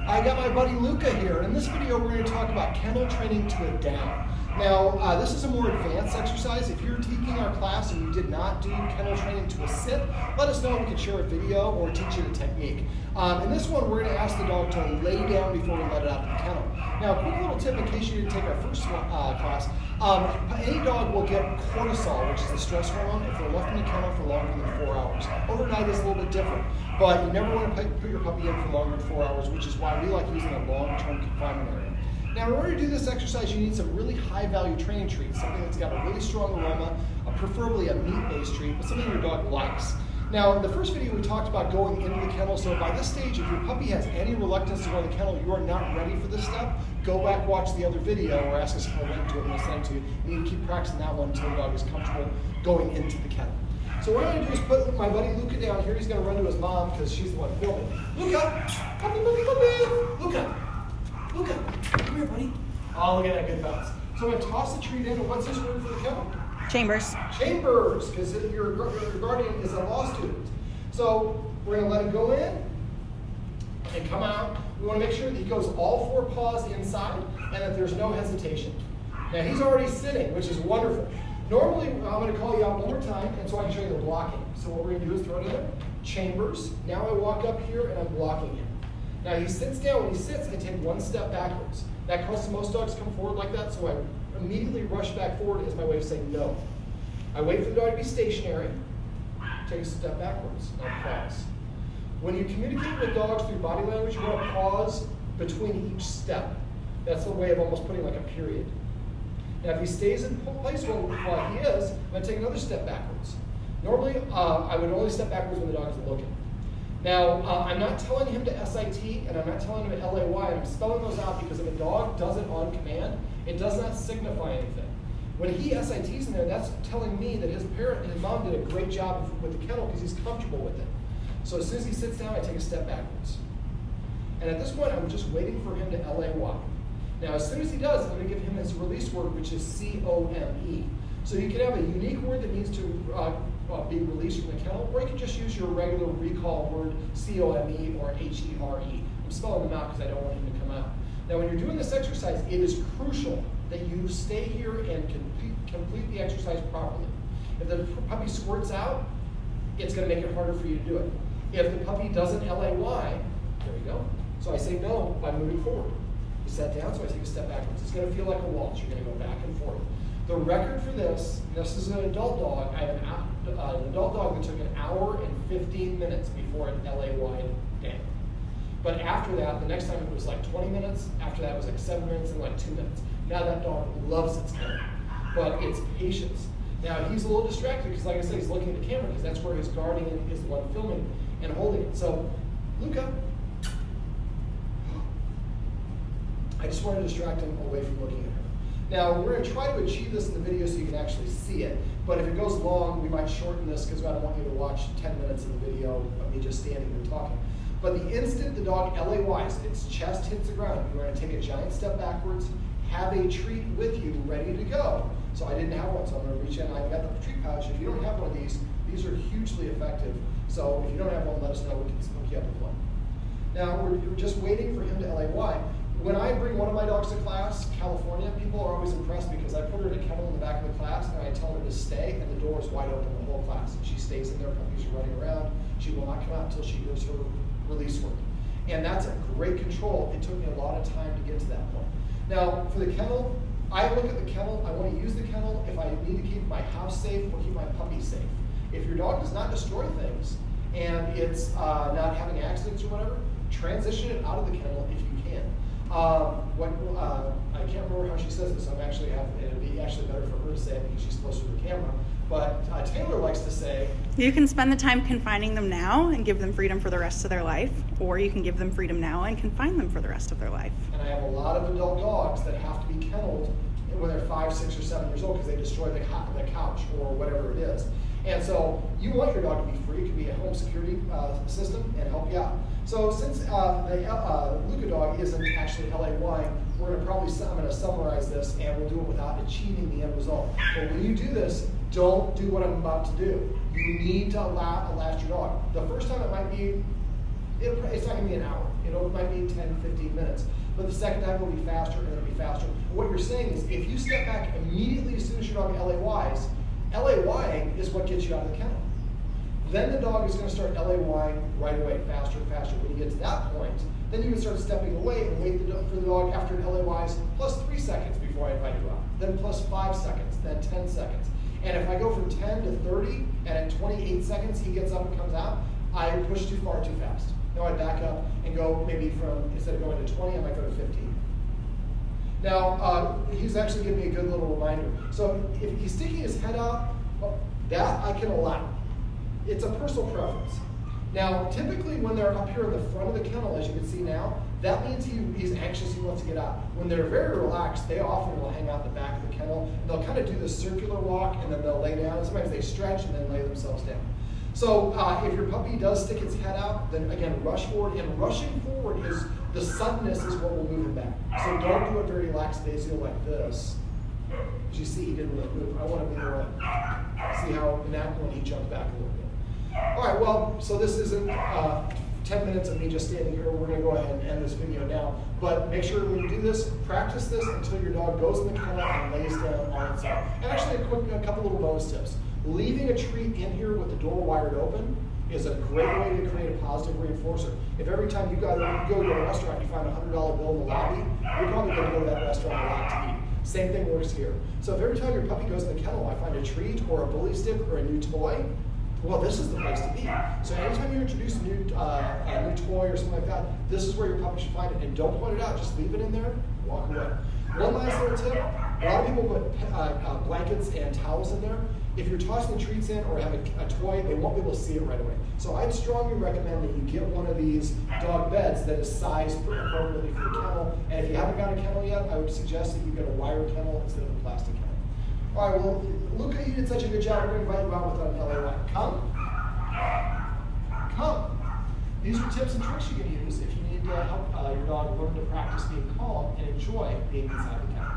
I got my buddy Luca here, and in this video we're going to talk about kennel training to a down. Now, this is a more advanced exercise. If you're taking our class and you did not do kennel training to a sit, let us know and we can share a video or teach you the technique. In this one, we're going to ask the dog to lay down before we let it out of the kennel. Now, a quick little tip in case you didn't take our first class. Any dog will get cortisol, which is the stress hormone, if they're left in the kennel for longer than 4 hours. Overnight is a little bit different, but you never want to put your puppy in for longer than 4 hours, which is why we like using a long-term confinement area. Now, in order to do this exercise, you need some really high-value training treats, something that's got a really strong aroma, preferably a meat-based treat, but something your dog likes. Now, in the first video, we talked about going into the kennel, so by this stage, if your puppy has any reluctance to go in the kennel, you are not ready for this step, go back, watch the other video, or ask us for a link to it and we'll send it to you. You need to keep practicing that one until the dog is comfortable going into the kennel. So what I'm going to do is put my buddy Luca down here. He's going to run to his mom because she's the one filming. Luca! Puppy, puppy, puppy! Luca! Luca! Come here, buddy. Oh, look at that good bounce. So I'm going to toss the treat in, and what's this word for the kennel? Chambers. Chambers, because your guardian is a law student. So we're going to let him go in and come out. We want to make sure that he goes all 4 paws inside and that there's no hesitation. Now he's already sitting, which is wonderful. Normally, I'm going to call you out one more time, and so I can show you the blocking. So what we're going to do is throw it in there. Chambers. Now I walk up here and I'm blocking him. Now he sits down. When he sits, I take 1 step backwards. That causes most dogs to come forward like that, so I immediately rush back forward as my way of saying no. I wait for the dog to be stationary, take a step backwards, now pause. When you communicate with dogs through body language, you want to pause between each step. That's a way of almost putting like a period. Now if he stays in place while he is, I'm going to take another step backwards. Normally, I would only step backwards when the dog is looking. Now, I'm not telling him to SIT and I'm not telling him to LAY. I'm spelling those out because if a dog does it on command, it does not signify anything. When he SITs in there, that's telling me that his mom did a great job with the kennel because he's comfortable with it. So as soon as he sits down, I take a step backwards. And at this point, I'm just waiting for him to LAY. Now, as soon as he does, I'm going to give him his release word, which is COME. So you can have a unique word that needs to be released from the kennel, or you can just use your regular recall word, COME or HERE. I'm spelling them out because I don't want him to come out. Now, when you're doing this exercise, it is crucial that you stay here and complete the exercise properly. If the puppy squirts out, it's going to make it harder for you to do it. If the puppy doesn't LAY, there we go. So I say no by moving forward. He sat down, so I take a step backwards. It's going to feel like a waltz. You're going to go back and forth. The record for this is an adult dog. I have an adult dog that took 1 hour and 15 minutes before it LAY down. But after that, the next time it was like 20 minutes. After that, it was like 7 minutes and like 2 minutes. Now that dog loves its kennel, but it's patience. Now he's a little distracted because, like I said, he's looking at the camera because that's where his guardian is the one filming and holding it. So, Luca, I just want to distract him away from looking at her. Now, we're going to try to achieve this in the video so you can actually see it, but if it goes long, we might shorten this because I don't want you to watch 10 minutes of the video of me just standing here talking. But the instant the dog LAYs, its chest hits the ground, you're going to take a giant step backwards, have a treat with you ready to go. So I didn't have one, so I'm going to reach in. I got the treat pouch. If you don't have one of these are hugely effective. So if you don't have one, let us know. We can hook you up with one. Now, we're just waiting for him to LAY. When I bring one of my dogs to class, California, people are always impressed because I put her in a kennel in the back of the class and I tell her to stay and the door is wide open the whole class. And she stays in there, puppies are running around. She will not come out until she hears her release word. And that's a great control. It took me a lot of time to get to that point. Now, for the kennel, I look at the kennel. I want to use the kennel if I need to keep my house safe or keep my puppy safe. If your dog does not destroy things and it's not having accidents or whatever, transition it out of the kennel if you can. I can't remember how she says this. It'd be actually better for her to say it because she's closer to the camera. But Taylor likes to say, you can spend the time confining them now and give them freedom for the rest of their life, or you can give them freedom now and confine them for the rest of their life. And I have a lot of adult dogs that have to be kenneled when they're 5, 6, or 7 years old because they destroy the couch or whatever it is. And so you want your dog to be free. It can be a home security system and help you out. So since the Luca dog isn't actually LAYing, I'm going to summarize this and we'll do it without achieving the end result. But when you do this, don't do what I'm about to do. You need to last your dog. The first time it might be, it's not going to be an hour. It might be 10, 15 minutes. But the second time it'll be faster and it'll be faster. And what you're saying is if you step back immediately as soon as your dog LAYs, LAYing is what gets you out of the kennel. Then the dog is going to start LAYing right away, faster and faster. When you get to that point, then you can start stepping away and wait for the dog after it LAYs plus 3 seconds before I invite you out. Then plus 5 seconds, then 10 seconds. And if I go from 10 to 30, and at 28 seconds he gets up and comes out, I push too far too fast. Now I back up and go maybe from, instead of going to 20, I might go to 15. Now, he's actually giving me a good little reminder. So if he's sticking his head out, well, that I can allow. It's a personal preference. Now, typically when they're up here in the front of the kennel, as you can see now, that means he's anxious, he wants to get out. When they're very relaxed, they often will hang out in the back of the kennel, and they'll kind of do this circular walk, and then they'll lay down. Sometimes they stretch and then lay themselves down. So if your puppy does stick its head out, then again, rush forward. And rushing forward is, the suddenness is what will move him back. So don't do it very lackadaisical like this. As you see, he didn't really move. I want to be able to see how in that one he jumped back a little bit. All right, well, so this isn't 10 minutes of me just standing here. We're going to go ahead and end this video now. But make sure when you do this, practice this until your dog goes in the kennel and lays down on its own. And actually, a couple little bonus tips. Leaving a treat in here with the door wired open is a great way to create a positive reinforcer. If every time you go to a restaurant, you find a $100 bill in the lobby, you're probably going to go to that restaurant a lot to eat. Same thing works here. So if every time your puppy goes in the kennel, I find a treat or a bully stick or a new toy, well, this is the place to be. So anytime you introduce a new toy or something like that, this is where your puppy should find it. And don't point it out, just leave it in there, walk away. One last little tip, a lot of people put blankets and towels in there. If you're tossing the treats in or have a toy, they won't be able to see it right away. So I'd strongly recommend that you get one of these dog beds that is sized appropriately for the kennel. And if you haven't got a kennel yet, I would suggest that you get a wire kennel instead of a plastic kennel. All right, well, Luca, you did such a good job. We're going to invite you out with an LAY. Come. Come. These are tips and tricks you can use if you need to help your dog learn to practice being calm and enjoy being inside the kennel.